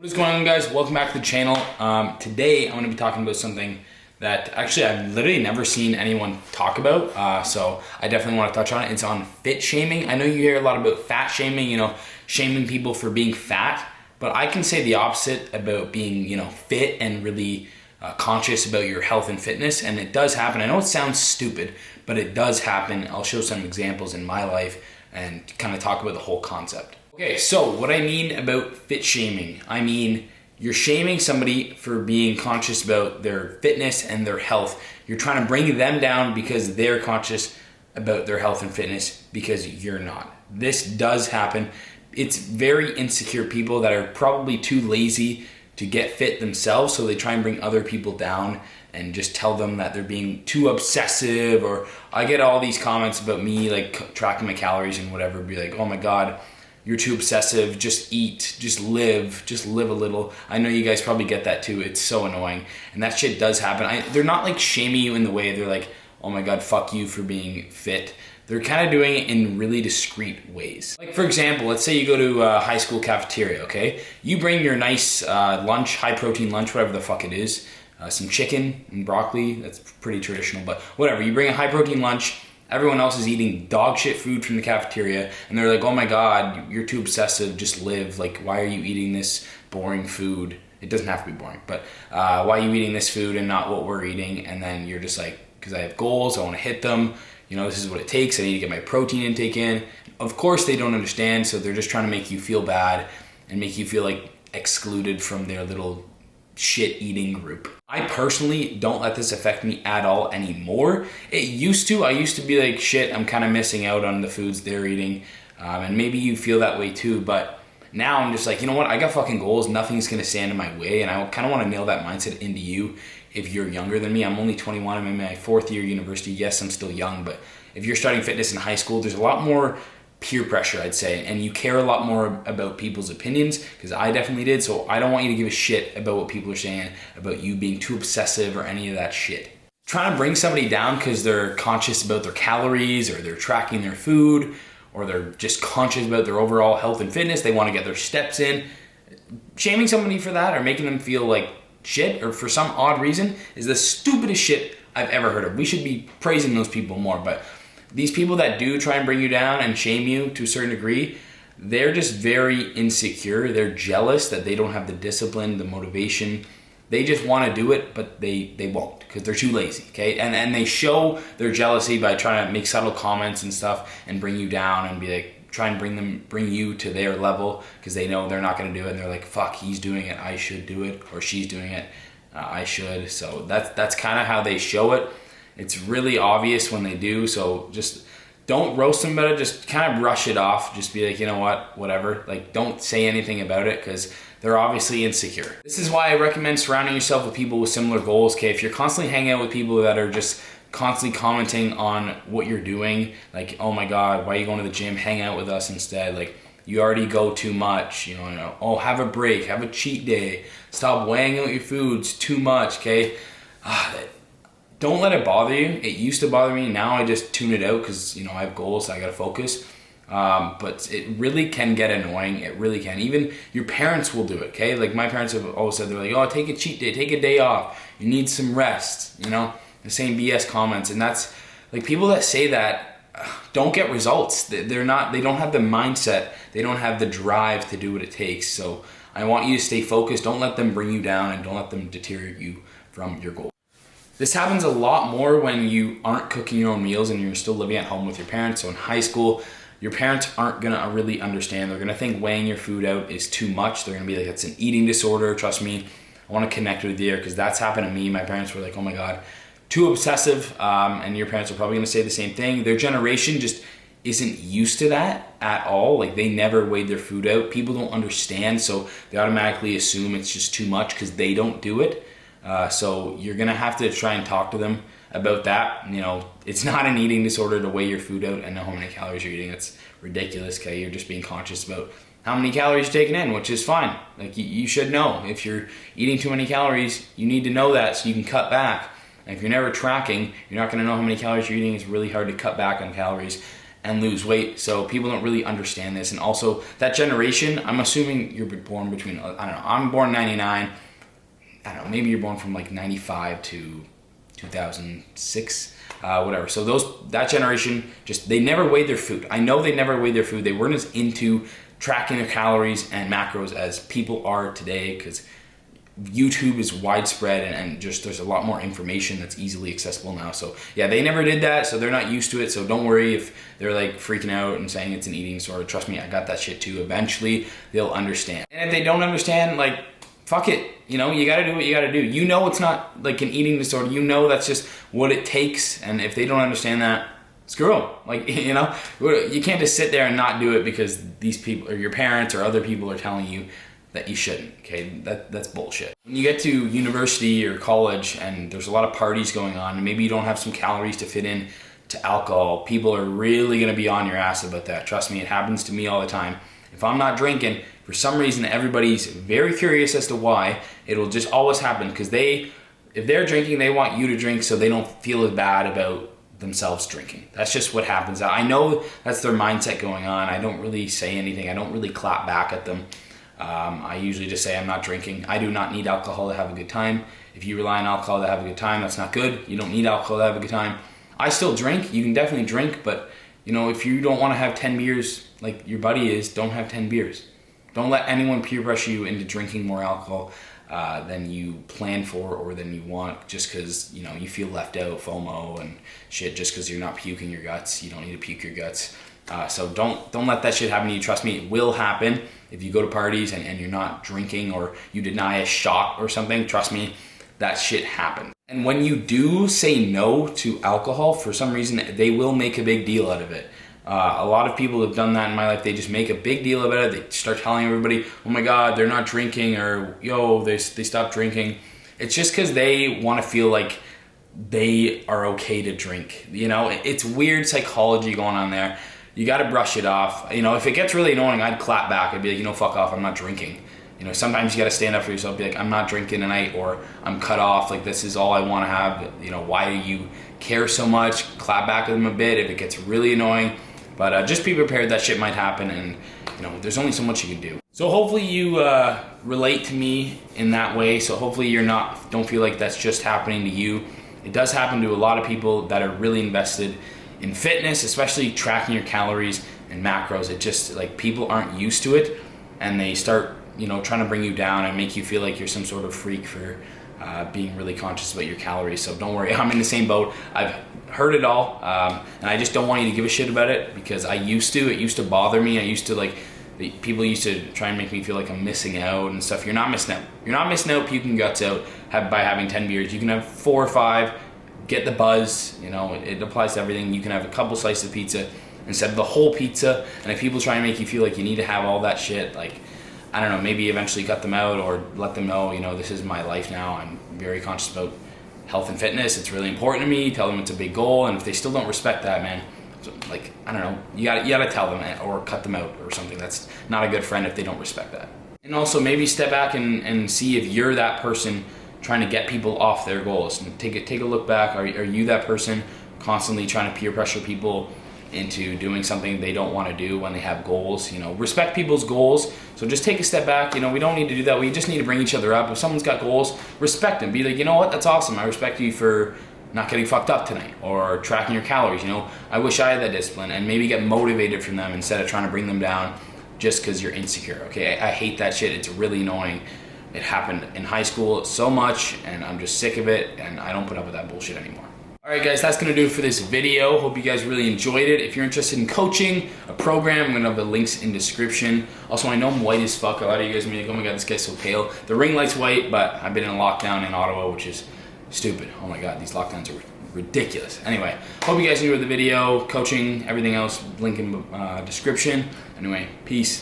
What is going on, guys? Welcome back to the channel. Today I'm going to be talking about something that actually I've literally never seen anyone talk about, so I definitely want to touch on it. It's on fit shaming. I know you hear a lot about fat shaming, shaming people for being fat, but I can say the opposite about being, fit and really conscious about your health and fitness, and it does happen. I know it sounds stupid, but it does happen. I'll show some examples in my life and kind of talk about the whole concept. Okay, so what I mean about fit shaming, I mean you're shaming somebody for being conscious about their fitness and their health. You're trying to bring them down because they're conscious about their health and fitness because you're not. This does happen. It's very insecure people that are probably too lazy to get fit themselves, so they try and bring other people down and just tell them that they're being too obsessive. Or I get all these comments about me like tracking my calories and whatever, be like, oh my God, you're too obsessive, just eat, just live a little. I know you guys probably get that too. It's so annoying. And that shit does happen. They're not like shaming you in the way they're like, oh my God, fuck you for being fit. They're kind of doing it in really discreet ways. Like for example, let's say you go to a high school cafeteria, okay? You bring your nice lunch, high protein lunch, whatever the fuck it is, some chicken and broccoli, that's pretty traditional, but whatever. You bring a high protein lunch, everyone else is eating dog shit food from the cafeteria, and they're like, oh my God, you're too obsessive, just live. Like, why are you eating this boring food? It doesn't have to be boring, but why are you eating this food and not what we're eating? And then you're just like, because I have goals, I want to hit them. This is what it takes. I need to get my protein intake in. Of course, they don't understand, so they're just trying to make you feel bad and make you feel like excluded from their little shit eating group. I personally don't let this affect me at all anymore. It used to. I used to be like, shit, I'm kind of missing out on the foods they're eating. And maybe you feel that way too, but now I'm just like, you know what? I got fucking goals. Nothing's going to stand in my way. And I kind of want to nail that mindset into you if you're younger than me. I'm only 21. I'm in my fourth year university. Yes, I'm still young, but if you're starting fitness in high school, there's a lot more peer pressure, I'd say, and you care a lot more about people's opinions, because I definitely did. So I don't want you to give a shit about what people are saying about you being too obsessive or any of that shit. Trying to bring somebody down because they're conscious about their calories or they're tracking their food or they're just conscious about their overall health and fitness, they want to get their steps in. Shaming somebody for that or making them feel like shit or for some odd reason is the stupidest shit I've ever heard of. We should be praising those people more, but these people that do try and bring you down and shame you to a certain degree, they're just very insecure. They're jealous that they don't have the discipline, the motivation. They just want to do it, but they won't because they're too lazy, okay? And they show their jealousy by trying to make subtle comments and stuff and bring you down and be like, try and bring you to their level because they know they're not going to do it. And they're like, fuck, he's doing it, I should do it. Or she's doing it, I should. So that's kind of how they show it. It's really obvious when they do, so just don't roast them about it. Just kind of brush it off. Just be like, you know what, whatever. Like, don't say anything about it because they're obviously insecure. This is why I recommend surrounding yourself with people with similar goals, okay? If you're constantly hanging out with people that are just constantly commenting on what you're doing, like, oh my God, why are you going to the gym? Hang out with us instead. Like, you already go too much, oh, have a break, have a cheat day. Stop weighing out your foods too much, okay? Don't let it bother you. It used to bother me. Now I just tune it out because, I have goals. So I got to focus. But it really can get annoying. It really can. Even your parents will do it, okay? Like my parents have always said, they're like, oh, take a cheat day. Take a day off. You need some rest, the same BS comments. And that's like people that say that don't get results. They don't have the mindset. They don't have the drive to do what it takes. So I want you to stay focused. Don't let them bring you down and don't let them deteriorate you from your goal. This happens a lot more when you aren't cooking your own meals and you're still living at home with your parents. So in high school, your parents aren't gonna really understand. They're gonna think weighing your food out is too much. They're gonna be like, it's an eating disorder. Trust me, I wanna connect with you because that's happened to me. My parents were like, oh my God, too obsessive. And your parents are probably gonna say the same thing. Their generation just isn't used to that at all. Like they never weighed their food out. People don't understand, so they automatically assume it's just too much because they don't do it. So you're gonna have to try and talk to them about that. It's not an eating disorder to weigh your food out and know how many calories you're eating. It's ridiculous, okay? You're just being conscious about how many calories you're taking in, which is fine. Like you should know. If you're eating too many calories, you need to know that so you can cut back. And if you're never tracking, you're not gonna know how many calories you're eating. It's really hard to cut back on calories. and lose weight. So people don't really understand this. And also that generation, I'm assuming you're born between, I don't know, I'm born 99. I don't know, maybe you're born from like 95 to 2006, whatever. So that generation, they never weighed their food. I know they never weighed their food. They weren't as into tracking their calories and macros as people are today, because YouTube is widespread and just there's a lot more information that's easily accessible now. So yeah, they never did that, so they're not used to it. So don't worry if they're like freaking out and saying it's an eating disorder. Trust me, I got that shit too. Eventually they'll understand. And if they don't understand, like, fuck it. You know, you gotta do what you gotta do. You know it's not like an eating disorder. You know that's just what it takes. And if they don't understand that, screw them. Like, you know, you can't just sit there and not do it because these people or your parents or other people are telling you that you shouldn't. Okay, that's bullshit. When you get to university or college and there's a lot of parties going on and maybe you don't have some calories to fit in to alcohol, people are really gonna be on your ass about that. Trust me, it happens to me all the time. If I'm not drinking, for some reason everybody's very curious as to why. It'll just always happen because if they're drinking, they want you to drink so they don't feel as bad about themselves drinking. That's just what happens. I know that's their mindset going on. I don't really say anything. I don't really clap back at them. I usually just say I'm not drinking. I do not need alcohol to have a good time. If you rely on alcohol to have a good time, that's not good. You don't need alcohol to have a good time. I still drink. You can definitely drink, but you know, if you don't want to have 10 beers like your buddy is, don't have 10 beers. Don't let anyone peer pressure you into drinking more alcohol than you plan for or than you want, just because, you know, you feel left out, FOMO and shit, just because you're not puking your guts. You don't need to puke your guts. So don't let that shit happen to you. Trust me, it will happen. If you go to parties and you're not drinking or you deny a shot or something, trust me, that shit happens. And when you do say no to alcohol, for some reason, they will make a big deal out of it. A lot of people have done that in my life. They just make a big deal about it. They start telling everybody, oh my God, they're not drinking, or yo, they stopped drinking. It's just because they want to feel like they are okay to drink. You know, it's weird psychology going on there. You got to brush it off. You know, if it gets really annoying, I'd clap back. I'd be like, you know, fuck off, I'm not drinking. You know, sometimes you got to stand up for yourself, be like, I'm not drinking tonight, or I'm cut off, like this is all I want to have. You know, why do you care so much? Clap back at them a bit if it gets really annoying. But just be prepared, that shit might happen, and you know, there's only so much you can do. So hopefully you relate to me in that way. So hopefully don't feel like that's just happening to you. It does happen to a lot of people that are really invested in fitness, especially tracking your calories and macros. It just, like, people aren't used to it, and they start, you know, trying to bring you down and make you feel like you're some sort of freak for being really conscious about your calories. So don't worry, I'm in the same boat. I've heard it all, and I just don't want you to give a shit about it, because it used to bother me. I used to, like, people used to try and make me feel like I'm missing out and stuff. You're not missing out. You're not missing out puking guts out by having 10 beers. You can have 4 or 5, get the buzz. You know, it applies to everything. You can have a couple slices of pizza instead of the whole pizza. And if people try and make you feel like you need to have all that shit, like, I don't know, maybe eventually cut them out or let them know, you know, this is my life now. I'm very conscious about health and fitness. It's really important to me. Tell them it's a big goal. And if they still don't respect that, man, like, I don't know, you gotta tell them or cut them out or something. That's not a good friend if they don't respect that. And also maybe step back and see if you're that person trying to get people off their goals. And take a look back. Are you that person constantly trying to peer pressure people into doing something they don't want to do when they have goals? You know, respect people's goals. So just take a step back. You know, we don't need to do that. We just need to bring each other up. If someone's got goals, respect them. Be like, you know what, that's awesome. I respect you for not getting fucked up tonight or tracking your calories. You know, I wish I had that discipline, and maybe get motivated from them instead of trying to bring them down just because you're insecure. Okay, I hate that shit. It's really annoying. It happened in high school so much, and I'm just sick of it, and I don't put up with that bullshit anymore. Alright guys, that's going to do it for this video. Hope you guys really enjoyed it. If you're interested in coaching, a program, I'm going to have the links in description. Also, I know I'm white as fuck. A lot of you guys are like, oh my god, this guy's so pale. The ring light's white, but I've been in a lockdown in Ottawa, which is stupid. Oh my god, these lockdowns are ridiculous. Anyway, hope you guys enjoyed the video. Coaching, everything else, link in the description. Anyway, peace.